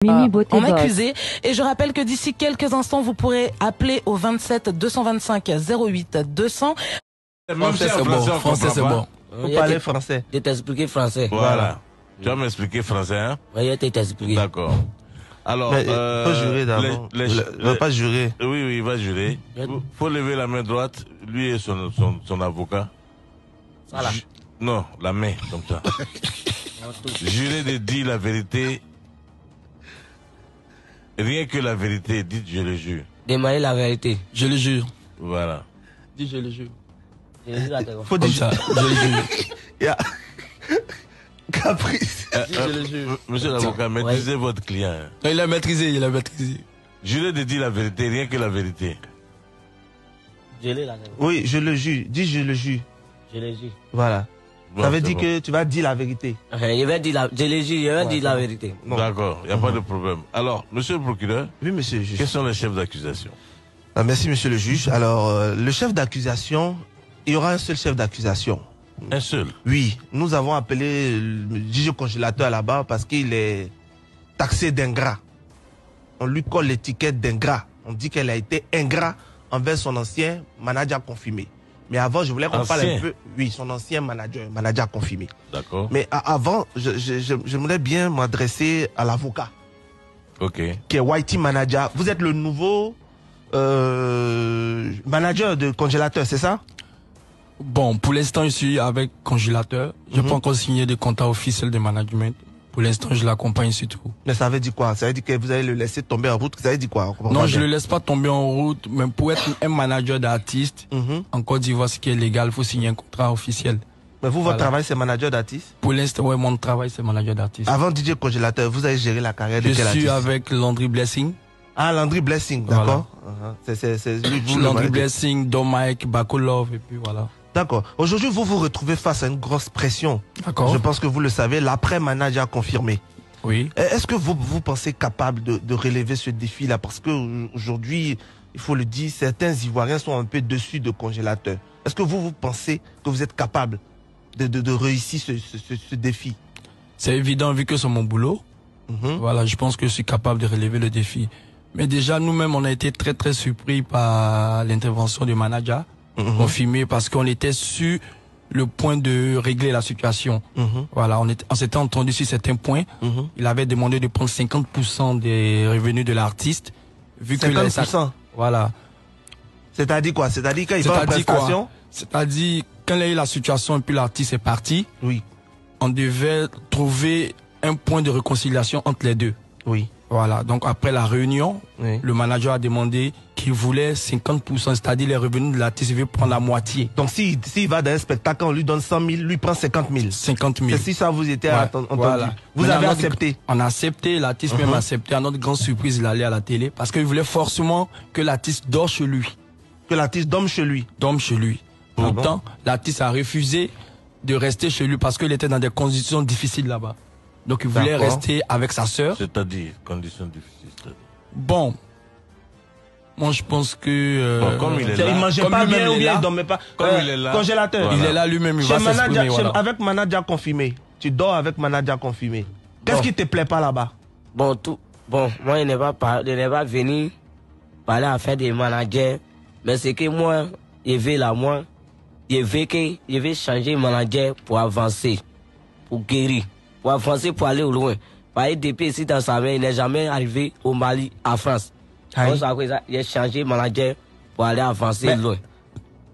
En accusé. Et je rappelle que d'ici quelques instants, vous pourrez appeler au 27 225 08 200. Français, c'est bon. Français, c'est bon. Vous parlez français. Je t'expliquer français. Voilà. Tu vas m'expliquer français, hein? Oui, je t'expliquer. D'accord. Alors, faut jurer d'abord. Il va pas jurer. Oui, il va jurer. Faut lever la main droite, lui et son avocat. Voilà. Non, la main, comme ça. Jurer de dire la vérité. Rien que la vérité, dites je le jure. Démarrer la vérité. Je le jure. Voilà. Dis je le jure. Je le jure. Faut dire ça. Je le jure. Il y a Caprice. Je le jure. Monsieur l'avocat, maîtrisez votre client. Non, il a maîtrisé. Jurez de dire la vérité, rien que la vérité. Je l'ai la vérité. Oui, je le jure. Dis je le jure. Je le jure. Voilà. Bon, ça veut dire que tu vas dire la vérité. Je vais dire la vérité. D'accord, il n'y a pas de problème. Alors, monsieur le procureur, oui, monsieur le juge. Quels sont les chefs d'accusation? Merci, monsieur le juge. Alors, le chef d'accusation, il y aura un seul chef d'accusation. Un seul? Oui, nous avons appelé le juge congélateur là-bas parce qu'il est taxé d'ingrat. On lui colle l'étiquette d'ingrat. On dit qu'elle a été ingrat envers son ancien manager confirmé. Mais avant, je voulais qu'on parle un peu... Oui, son ancien manager confirmé. D'accord. Mais avant, j'aimerais bien m'adresser à l'avocat. Ok. Qui est Whitey Manager. Vous êtes le nouveau manager de congélateur, c'est ça? Bon, pour l'instant, je suis avec congélateur. Je n'ai pas encore signé de contrat officiel de management. Pour l'instant, je l'accompagne surtout. Mais ça veut dire quoi? Ça veut dire que vous allez le laisser tomber en route? Ça veut dire quoi? Non, je ne le laisse pas tomber en route. Mais pour être un manager d'artiste, en Côte d'Ivoire, ce qui est légal, il faut signer un contrat officiel. Mais vous, votre travail, c'est manager d'artiste? Pour l'instant, oui, mon travail, c'est manager d'artiste. Avant DJ Congélateur, vous avez géré la carrière de quel artiste? Je suis avec Landry Blessing. Ah, Landry Blessing, d'accord. Voilà. C'est lui, vous, Landry Blessing, Don Mike, Baco Love, et puis voilà. D'accord. Aujourd'hui, vous vous retrouvez face à une grosse pression. D'accord. Je pense que vous le savez, l'après-manager confirmé. Oui. Est-ce que vous pensez capable de relever ce défi-là? Parce que aujourd'hui, il faut le dire, certains Ivoiriens sont un peu dessus de congélateur. Est-ce que vous pensez que vous êtes capable de réussir ce défi? C'est évident vu que c'est mon boulot. Voilà, je pense que je suis capable de relever le défi. Mais déjà, nous-mêmes, on a été très très surpris par l'intervention du manager confirmé parce qu'on était sur le point de régler la situation. Voilà, on s'était entendu sur certains points. Il avait demandé de prendre 50% des revenus de l'artiste. 50%? Voilà. C'est-à-dire quoi? C'est-à-dire qu'il va en prestation? C'est-à-dire, quand il y a eu la situation et puis l'artiste est parti, oui, on devait trouver un point de réconciliation entre les deux. Oui. Voilà, donc après la réunion, le manager a demandé qu'il voulait 50%, c'est-à-dire les revenus de l'artiste, il veut prendre la moitié. Donc s'il va dans un spectacle, on lui donne 100 000, lui prend 50 000. 50 000. C'est si ça vous était entendu. Voilà. Vous avez accepté? On a accepté, l'artiste même a accepté. À notre grande surprise, il allait à la télé parce qu'il voulait forcément que l'artiste dort chez lui. Que l'artiste dorme chez lui? Dorme chez lui. Pourtant, l'artiste a refusé de rester chez lui parce qu'il était dans des conditions difficiles là-bas. Donc il voulait rester avec sa sœur. C'est-à-dire, conditions difficiles. Bon. Moi je pense que... comme il est là. Il mangeait pas bien ou bien il dormait pas. Comme il est là. Congélateur. Voilà. Il est là lui-même, il va s'exprimer. Voilà. Avec manager confirmé. Tu dors avec manager confirmé. Qu'est-ce qui te plaît pas là-bas? Bon, moi je n'ai pas venu parler à faire des managers. Mais c'est que moi, je vais changer manager pour avancer. Pour guérir. Pour avancer, pour aller au loin. Par exemple, depuis ici dans sa main, il n'est jamais arrivé au Mali, en France. Donc, il a changé manager pour aller avancer loin.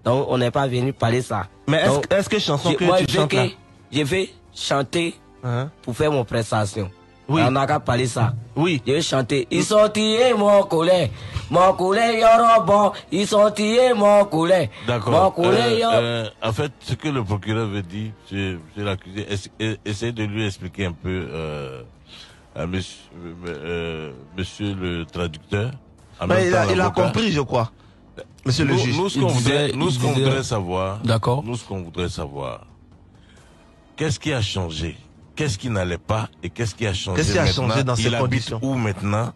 Donc, on n'est pas venu parler ça. Mais est-ce que chanson que tu chantes là? Je vais chanter pour faire mon prestation. Oui. On n'a qu'à parler ça. Oui. Je vais chanter. Ils sont tirés, mon collègue, bon. Ils sont tirés, mon collègue. D'accord. En fait, ce que le procureur veut dire, c'est l'accusé. Essayez de lui expliquer un peu à monsieur le traducteur. Il a compris, je crois. Monsieur le juge. Nous, ce qu'on voudrait savoir. D'accord. Nous, ce qu'on voudrait savoir. Qu'est-ce qui a changé? Qu'est-ce qui n'allait pas et qu'est-ce qui a changé maintenant? Qu'est-ce qui a changé dans ces conditions? Où maintenant?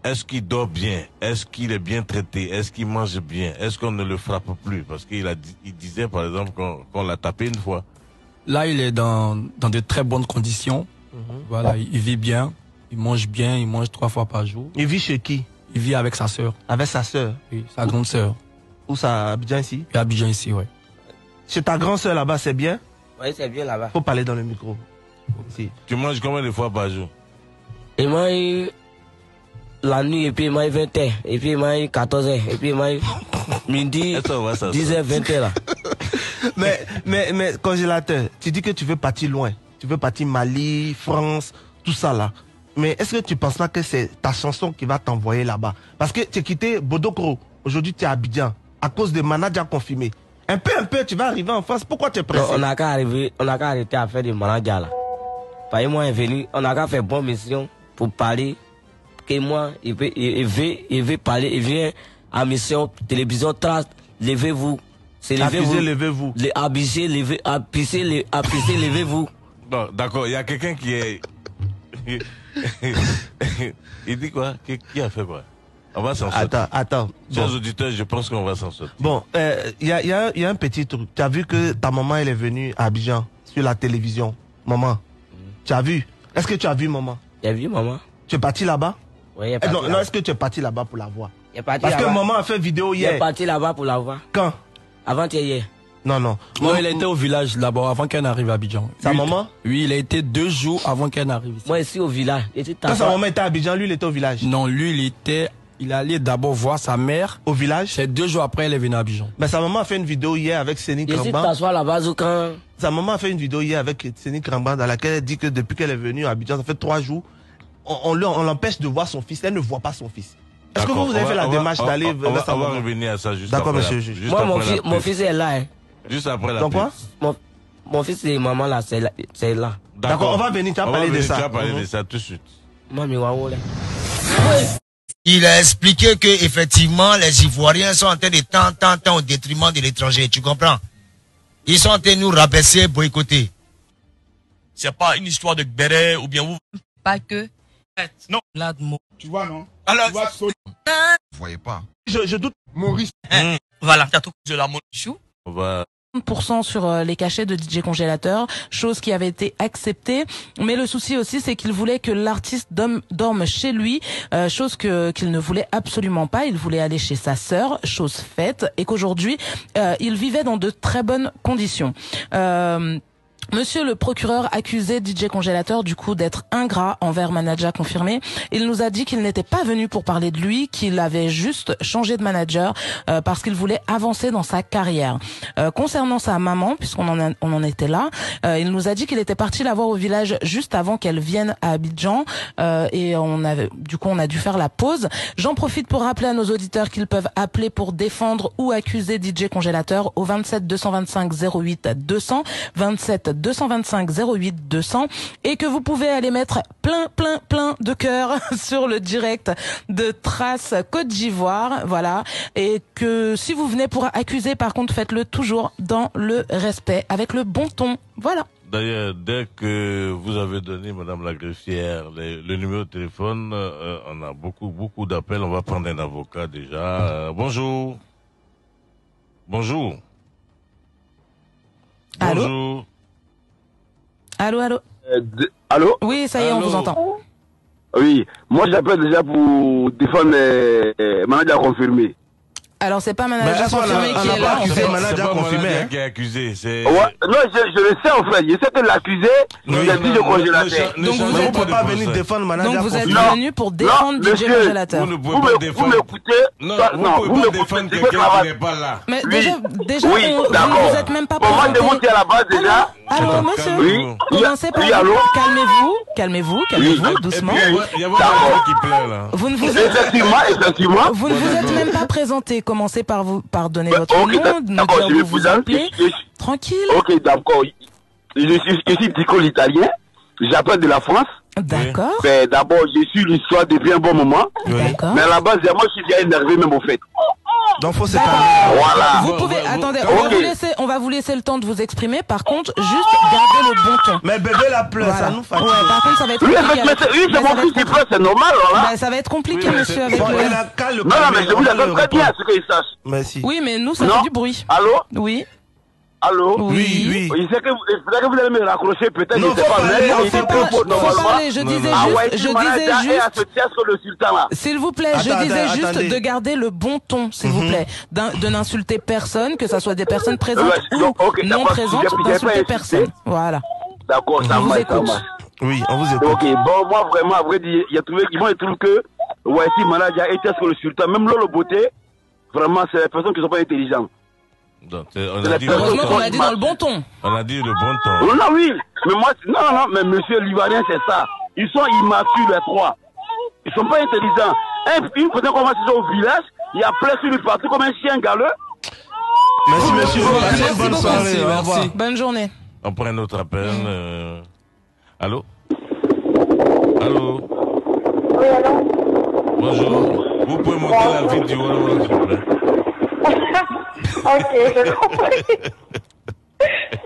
Est-ce qu'il dort bien? Est-ce qu'il est bien traité? Est-ce qu'il mange bien? Est-ce qu'on ne le frappe plus? Parce qu'il disait par exemple qu'on l'a tapé une fois. Là, il est dans de très bonnes conditions. Voilà, il vit bien. Il mange bien, il mange 3 fois par jour. Il vit chez qui? Il vit avec sa sœur. Avec sa sœur? Oui, sa grande sœur. Où ça, Abidjan ici? Et Abidjan ici, ouais. Chez ta grande sœur là-bas, c'est bien? Oui, c'est bien là-bas. Faut parler dans le micro. Si. Tu manges combien de fois par jour? Il mange la nuit, et puis il mange 20h, et puis il mange 14h, et puis il mange midi, 10h, 20h là. Mais congélateur, tu dis que tu veux partir loin. Tu veux partir Mali, France, tout ça là. Mais est-ce que tu penses pas que c'est ta chanson qui va t'envoyer là-bas? Parce que tu as quitté Bodokro. Aujourd'hui, tu es à Abidjan. À cause de manager confirmé. Un peu, tu vas arriver en France. Pourquoi tu es pressé? On n'a qu'à arrêter à faire des manager là. Par moi, est venu, on n'a qu'à faire bonne mission pour parler. Que moi, il veut parler, il vient à mission, télévision, trace, levez-vous. C'est levez-vous. Levez-vous. Les abusés, levez-vous. Non, d'accord, il y a quelqu'un qui est... Il dit quoi? Qui a fait quoi? On va s'en sortir. Attends. Chers auditeurs, je pense qu'on va s'en sortir. Bon, il y a un petit truc. Tu as vu que ta maman, elle est venue à Abidjan sur la télévision. Maman, tu as vu? Est-ce que tu as vu maman? J'ai vu maman. Tu es parti là-bas? Oui, il est parti non, est-ce que tu es parti là-bas pour la voir? Parce que maman a fait vidéo hier. Il est parti là-bas pour la voir. Quand? Avant-hier. Non. Non, il était au village là-bas avant qu'elle n'arrive à Abidjan. Sa maman? Oui, il a été 2 jours avant qu'elle n'arrive ici. Moi, ici au village. Quand sa maman était à Abidjan, lui, il était au village? Non, lui, il allait d'abord voir sa mère. Au village? C'est 2 jours après, elle est venue à Abidjan. Mais sa maman a fait une vidéo hier avec Séni Kramba. t'asseoir là-bas, quand... Sa maman a fait une vidéo hier avec Séni Kramba dans laquelle elle dit que depuis qu'elle est venue à Abidjan, ça fait 3 jours, on l'empêche de voir son fils. Elle ne voit pas son fils. Est-ce que vous avez fait la démarche d'aller vers sa maman? On va revenir à ça juste après. D'accord, monsieur. Moi, mon fils est là. Hein. Juste après la Donc quoi? Mon fils et maman là, c'est là. D'accord, on va venir, tu vas parler de ça. Tu vas parler de ça tout de suite. Il a expliqué que effectivement les Ivoiriens sont en train de tant au détriment de l'étranger, tu comprends? Ils sont en train de nous rabaisser, boycotter. C'est pas une histoire de béret ou bien vous. Pas que. Non. Là de mots. Tu vois, non? Alors, vous voyez pas. Je doute. Maurice. Voilà, t'as tout de la chou. On va... 30% sur les cachets de DJ Congélateur, chose qui avait été acceptée. Mais le souci aussi, c'est qu'il voulait que l'artiste dorme chez lui, chose qu'il ne voulait absolument pas. Il voulait aller chez sa sœur, chose faite, et qu'aujourd'hui, il vivait dans de très bonnes conditions. Monsieur le procureur accusait DJ Congélateur du coup d'être ingrat envers manager confirmé. Il nous a dit qu'il n'était pas venu pour parler de lui, qu'il avait juste changé de manager parce qu'il voulait avancer dans sa carrière. Concernant sa maman, puisqu'on en était là, il nous a dit qu'il était parti la voir au village juste avant qu'elle vienne à Abidjan et on a dû faire la pause. J'en profite pour rappeler à nos auditeurs qu'ils peuvent appeler pour défendre ou accuser DJ Congélateur au 27 225 08 200 27 225 08 200 et que vous pouvez aller mettre plein de cœur sur le direct de Trace Côte d'Ivoire, voilà, et que si vous venez pour accuser, par contre, faites-le toujours dans le respect, avec le bon ton, voilà. D'ailleurs, dès que vous avez donné, Madame la greffière, le numéro de téléphone, on a beaucoup d'appels. On va prendre un avocat déjà. Bonjour. Allô? Allô? Allô? Oui, ça y est, on vous entend. Oui, moi j'appelle déjà pour défendre les manager confirmés. Alors c'est pas manager confirmé qui est là. C'est manager confirmé qui est accusé. Ouais, non, je le sais en fait. Je sais que l'accusé, il a dit je congélateur. Donc vous ne pouvez pas venir défendre manager confirmé. Donc vous êtes venu pour défendre DJ Congélateur. Vous ne pouvez pas défendre. Vous m'écoutez? Non, vous ne pouvez pas défendre quelqu'un qui n'est pas là. Mais déjà, oui, vous ne vous êtes même pas présenté. Moi, je vous à la base déjà. Allô, monsieur? Oui. Commencez par calmez-vous, doucement. Il y a votre qui pleure là. Vous ne vous Effectivement. Vous ne vous êtes même pas présenté. Commencez par donner votre nom, nous d'accord, dire où vous appelez. Tranquille. Ok, d'accord. Je suis Dico l'Italien. J'appelle de la France. D'accord. Mais d'abord, je suis l'histoire depuis un bon moment. D'accord. Mais à la base, moi, je suis bien énervé même au fait. Donc faut séparer. Voilà. Vous pouvez, attendez, on va vous laisser le temps de vous exprimer. Par contre, juste gardez le bon ton. Mais bébé la pleure, ça nous fatigue. Ouais, par contre, ça va être Oui, compliqué. c'est mon fils qui pleure, c'est normal, voilà. Ça va être compliqué, monsieur, avec Bon, le... elle a qu'à le Non, mais je vous attends très bien, ce qu'il sache. Merci. Oui, mais nous, ça fait du bruit. Allô? Oui. Allô? Oui. Je sais que vous allez me raccrocher, peut-être, Non, je sais faut pas, parler, mais non, il faut faut pas- normalement. parler, je disais juste, le sultan là. s'il vous plaît, je Attends, disais juste attendez. de garder le bon ton, s'il vous plaît, de n'insulter personne, que ça soit des personnes présentes Ouais, ou donc, ok, non d'accord, présentes, j'ai pas d'insulter insulté. personne. Voilà. D'accord, ça Je vous marche, ça écoute. marche. Oui, on vous écoute. Ok, bon, moi vraiment, à vrai dire, moi je trouve que Waiti Manaja était ce que le sultan, même Lolo Beauté, vraiment, c'est les personnes qui ne sont pas intelligentes. Donc, C'est on la a dit personne- Heureusement qu'on a dit dans le bon ton. on a dit le bon temps. Oh, non, oui, mais moi, non, mais monsieur l'Ivoirien, c'est ça. Ils sont immatures, les trois. Ils sont pas intelligents. Une personne qu'on va au village, il y a plein sur lui partout comme un chien galeux. Merci, monsieur. Passez Merci une bonne beaucoup. soirée. Au revoir. Bonne journée. On prend un autre appel. Allô? Allô? Oui, allô? Bonjour. Vous pouvez monter la ville du Wallon, s'il vous plaît. Ok, je comprends.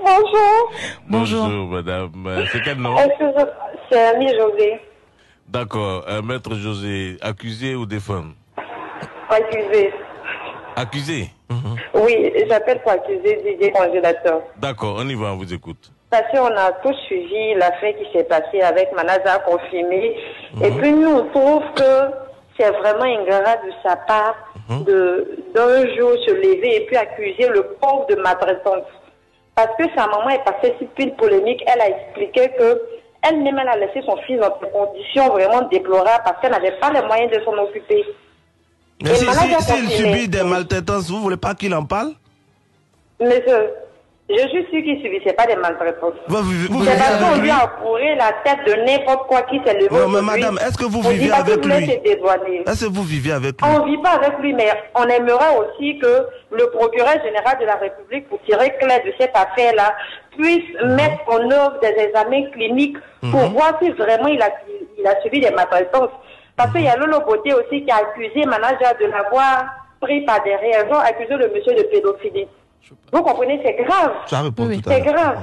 Bonjour. Bonjour. madame. C'est quel nom? Excusez-moi, c'est Ami José. D'accord. Maître José, accusé ou défendre? Accusé. Accusé? Oui, j'appelle pour accuser Didier Congélateur. D'accord, on y va, on vous écoute. Parce qu'on a tous suivi l'affaire qui s'est passée avec Manaza confirmé. Et puis nous, on trouve que c'est vraiment ingrat de sa part d'un jour se lever et puis accuser le pauvre de maltraitance. Parce que sa maman est passée si pile polémique, elle a expliqué que elle-même, elle a laissé son fils dans des conditions vraiment déplorables parce qu'elle n'avait pas les moyens de s'en occuper. Mais Et Manaza s'il confirmé. subit des maltraitances, vous voulez pas qu'il en parle? Mais je suis sûr qu'il ne subissait pas des maltraitances. Vous C'est vivez parce qu'on avec lui lui? a pourri la tête de n'importe quoi qui s'est levé. Non, mais aujourd'hui. madame, est-ce que vous On dit vivez pas avec qu'il voulait lui? se dédouaner. Est-ce que vous vivez avec lui? On ne vit pas avec lui, mais on aimerait aussi que le procureur général de la République, pour tirer clair de cette affaire-là, puisse mettre en œuvre des examens cliniques pour voir si vraiment il a subi des maltraitances. Parce qu'il y a Lolo Beauté aussi qui a accusé Manager de l'avoir pris par derrière. Ils ont accusé le monsieur de pédophilie. Vous comprenez, c'est grave. Ça répond tout à C'est l'heure. grave.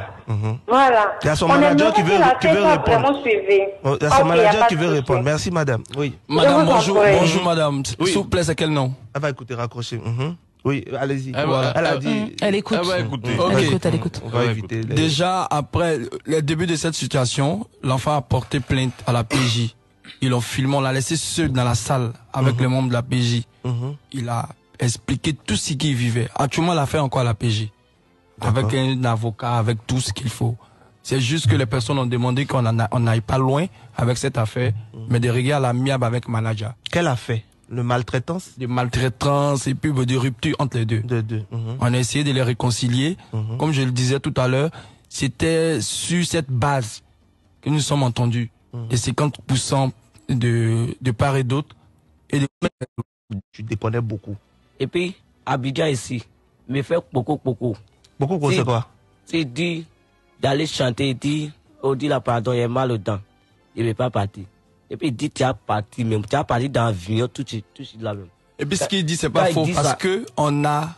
Voilà. Il y a son On manager aimerait qui veut que l'affaire soit répondre. vraiment suivie. Oh, il y a son Ok, manager y a pas qui de veut souci. répondre. Merci, madame. Oui. Madame, vous en bonjour, prie. bonjour madame. Oui. S'il vous plaît, c'est quel nom? Elle va écouter, raccrocher. Oui, allez-y. Voilà. Elle a dit. Elle écoute. Elle va écouter. Ok. Elle écoute. On va éviter. les- Déjà, après le début de cette situation, l'enfant a porté plainte à la PJ. Ils l'ont filmé, on l'a laissé seul dans la salle avec les membres de la PJ. Il a expliqué tout ce qu'il vivait. Actuellement, il a fait encore à la PJ. Avec un avocat, avec tout ce qu'il faut. C'est juste que les personnes ont demandé qu'on n'aille pas loin avec cette affaire, mais de régler à l'amiable avec manager. Qu'elle a fait? Le maltraitance? Des maltraitances et puis des ruptures entre les deux. De deux. On a essayé de les réconcilier. Comme je le disais tout à l'heure, c'était sur cette base que nous sommes entendus. Les 50% de part et d'autre. Et Tu déconnais beaucoup. Et puis, Abidjan ici, me fait beaucoup. Beaucoup, Si. c'est quoi? C'est dit d'aller chanter, dit, on dit la pardon, il est mal aux dents. Il ne veut pas partir. Et puis il dit, tu as parti même, tu as parti dans l'avion, tout de suite là même. Et puis ce qu'il dit, c'est pas Quand il faux, dit parce ça, que on a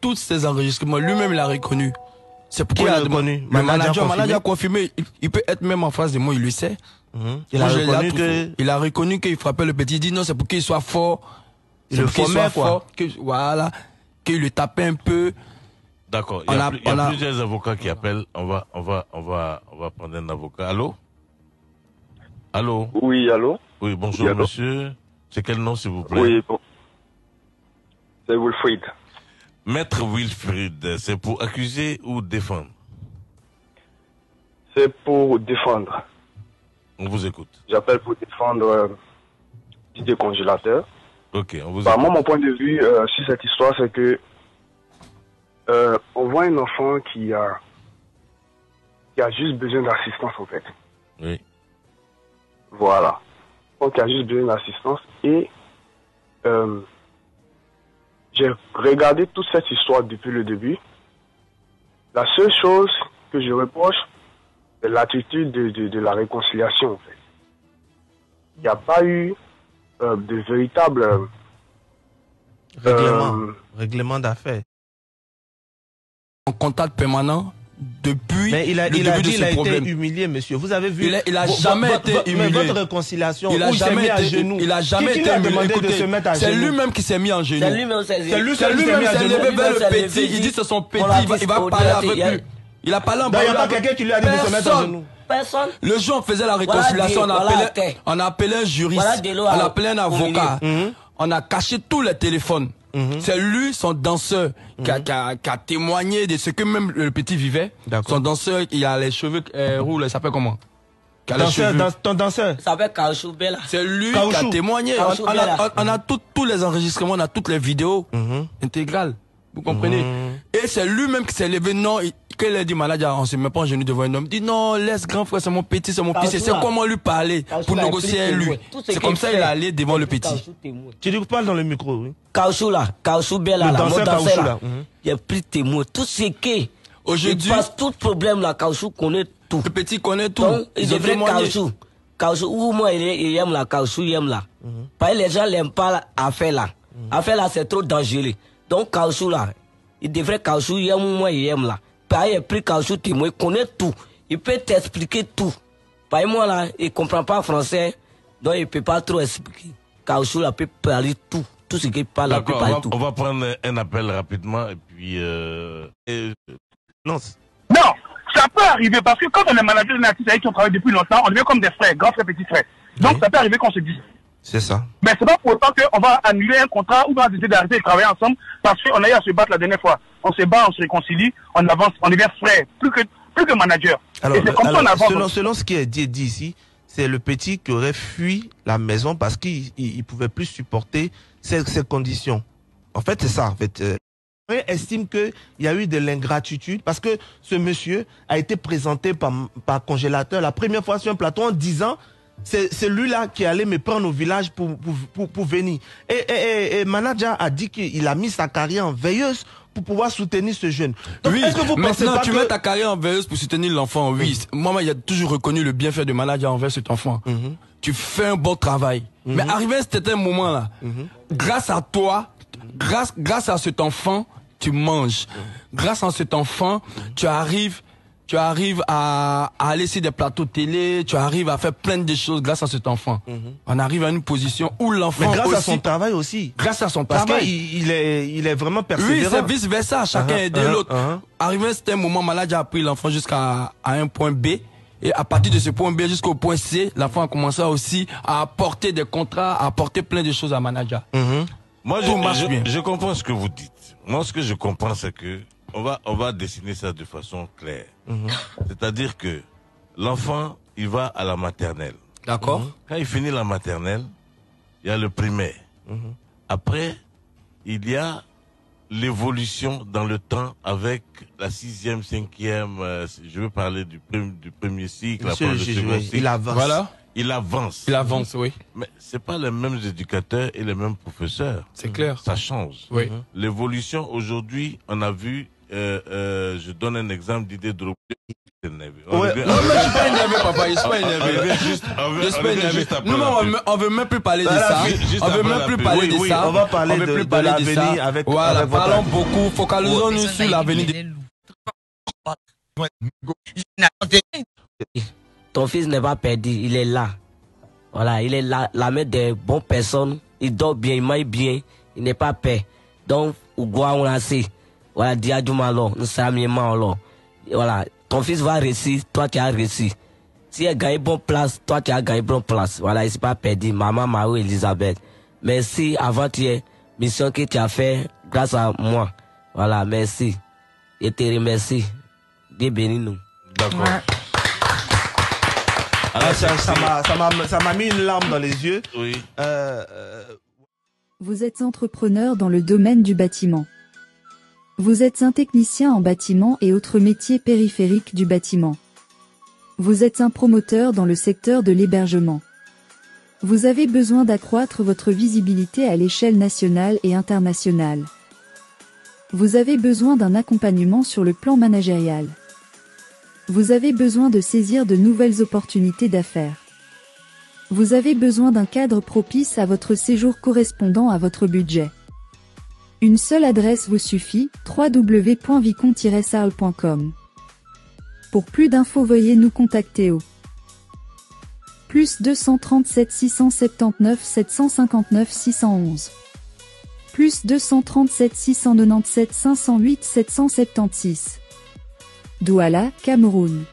tous ces enregistrements. Lui-même, il a reconnu. C'est pourquoi Qui il a a reconnu? Le Manager manager a confirmé. Il peut être même en face de moi, il le sait. Il a Moi, je l'ai reconnu tout que. fait. Il a reconnu qu'il frappait le petit. Il dit non, c'est pour qu'il soit fort. Il C'est le pour qu'il formait, soit quoi. fort. Voilà. Qu'il le tapait un peu. D'accord. Il y a, On a- plusieurs avocats qui appellent. On va prendre un avocat. Allô? Allô? Oui, allô? Oui, bonjour, Oui, allô? monsieur. C'est quel nom, s'il vous plaît? Oui, bon. C'est Wilfried. Maître Wilfried, c'est pour accuser ou défendre? C'est pour défendre. On vous écoute. J'appelle pour défendre Didier Congélateur. Ok, on vous Bah, écoute. moi, mon point de vue sur cette histoire, c'est que on voit un enfant qui a juste besoin d'assistance, en fait. Oui. Voilà. Donc, il a juste besoin d'assistance. Et j'ai regardé toute cette histoire depuis le début. La seule chose que je reproche, c'est l'attitude de la réconciliation, en fait. Il n'y a pas eu de véritable... Règlement d'affaires. En contact permanent depuis mais il a le dit début de il a ce problème. été humilié, monsieur. Vous avez vu? Il a jamais été humilié. Mais votre réconciliation, il a jamais été à genoux. Il a jamais qui été lui a humilié. demandé Écoutez, de se mettre à genoux? c'est lui-même qui s'est mis en genoux. C'est lui-même qui s'est lui C'est lui-même qui s'est levé vers le petit. Il dit c'est son petit. Il va parler avec lui. Il a parlé en Il n'y a pas quelqu'un qui lui a dit de se mettre à genoux. Personne. Le jour où on faisait la réconciliation, on a appelé un juriste, on a appelé un avocat, on a caché tous les téléphones. C'est lui, son danseur, qui a témoigné de ce que même le petit vivait. Son danseur, il a les cheveux roux, il s'appelle comment? Ton danseur? Ça s'appelle Kaoshou Bella. C'est lui qui a témoigné. On a tous les enregistrements, on a toutes les vidéos intégrales. Vous comprenez? Et c'est lui-même qui s'est levé. Non, quand il a dit manager, on se met pas en genoux devant un homme. Il dit non, laisse grand frère, c'est mon petit, c'est mon petit. C'est comment lui parler pour négocier avec lui. C'est comme ça qu'il est allé devant le petit. Tu dis que parle dans le micro, oui. Kaoshou là, Kaoshou Bella, là, mon danseur là. Il a pris témoin. Tout ce qui aujourd'hui, il passe tout problème là, Kaoshou connaît tout. Le petit connaît tout. Donc, il devrait Kaoshou. Kaoshou, ou moi il aime là, Kaoshou il aime là. Parce que les gens l'aiment pas affaire là. Affaire là, c'est trop dangereux. Donc Kaoshou là, il devrait Kaoshou il aime moi il aime là. Parce qu'il a pris Kaoshou témoin, il connaît tout. Il peut t'expliquer tout. Parce que moi là, il comprend pas français, donc il peut pas trop expliquer. Kaoshou là peut parler tout. Tout ce qu'il parle, peut parler tout. On va prendre un appel rapidement et puis Non, ça peut arriver parce que quand on est manager d'un artiste avec qui on travaille depuis longtemps, on devient comme des frères, grands frères, petits frères. Donc ça peut arriver qu'on se dise. C'est ça. Mais c'est pas pour autant qu'on va annuler un contrat ou on va décider d'arrêter de travailler ensemble parce qu'on a eu à se battre la dernière fois. On se bat, on se réconcilie, on avance, on devient frères, plus que manager. Alors, et c'est comme ça on avance. Selon ce qui est dit ici, c'est le petit qui aurait fui la maison parce qu'il pouvait plus supporter ces conditions. En fait, c'est ça. En fait, on estime qu'il y a eu de l'ingratitude parce que ce monsieur a été présenté par congélateur la première fois sur un plateau en disant c'est lui-là qui allait me prendre au village pour venir. Et manager a dit qu'il a mis sa carrière en veilleuse pour pouvoir soutenir ce jeune. Donc, oui, est-ce que vous pensez maintenant pas tu mets ta carrière en veilleuse pour soutenir l'enfant, oui. Moi, il a toujours reconnu le bienfait de manager envers cet enfant. Tu fais un bon travail. Mais arrivé à cet moment-là, grâce à toi, grâce à cet enfant, tu manges. Grâce à cet enfant, tu arrives à aller sur des plateaux télé, tu arrives à faire plein de choses grâce à cet enfant. On arrive à une position où l'enfant mais grâce aussi, à son travail aussi. Grâce à son parce travail. Il est vraiment persévérant. Oui, c'est vice versa, chacun aide l'autre. Arrivé à un moment, manager a pris l'enfant jusqu'à un point B. Et à partir de ce point B jusqu'au point C, l'enfant a commencé aussi à apporter des contrats, à apporter plein de choses à manager. Moi, je comprends ce que vous dites. Moi, ce que je comprends, c'est que on va dessiner ça de façon claire. C'est-à-dire que l'enfant, il va à la maternelle. D'accord. Quand il finit la maternelle, il y a le primaire. Après, il y a l'évolution dans le temps avec la 6e, 5e, je veux parler du premier cycle, après le second cycle. Il avance. Voilà. Il avance. Il avance, oui. Mais c'est pas les mêmes éducateurs et les mêmes professeurs. C'est clair. Ça change. Oui. L'évolution aujourd'hui, on a vu, je donne un exemple d'idée de Non, mais je suis pas énervé, papa. Je suis pas énervé. Je suis pas énervé. Nous, on veut même plus parler de ça. On veut même plus parler de ça. On va parler de l'avenir avec. Voilà, parlons beaucoup. Focalisons-nous sur l'avenir. Ton fils n'est pas perdu, il est là. Voilà, il est là, la main des bonnes personnes. Il dort bien, il mange bien, il n'est pas peur. Donc, on a assez. Voilà, Diadjoumalo, nous sommes alors. Voilà, ton fils va réussir, toi tu as réussi. Si il a gagné bonne place, toi tu as gagné bonne place. Voilà, il s'est pas perdu. Maman, Marie, Elisabeth. Merci avant hier, mission que tu as fait grâce à moi. Voilà, merci. Je te remercie. Dieu bénit nous. D'accord. Ouais. Alors, ça m'a mis une larme dans les yeux. Oui. Vous êtes entrepreneur dans le domaine du bâtiment. Vous êtes un technicien en bâtiment et autres métiers périphériques du bâtiment. Vous êtes un promoteur dans le secteur de l'hébergement. Vous avez besoin d'accroître votre visibilité à l'échelle nationale et internationale. Vous avez besoin d'un accompagnement sur le plan managérial. Vous avez besoin de saisir de nouvelles opportunités d'affaires. Vous avez besoin d'un cadre propice à votre séjour correspondant à votre budget. Une seule adresse vous suffit, www.vicon-sarl.com. Pour plus d'infos, veuillez nous contacter au plus 237 679 759 611. Plus 237 697 508 776. Douala, Cameroun.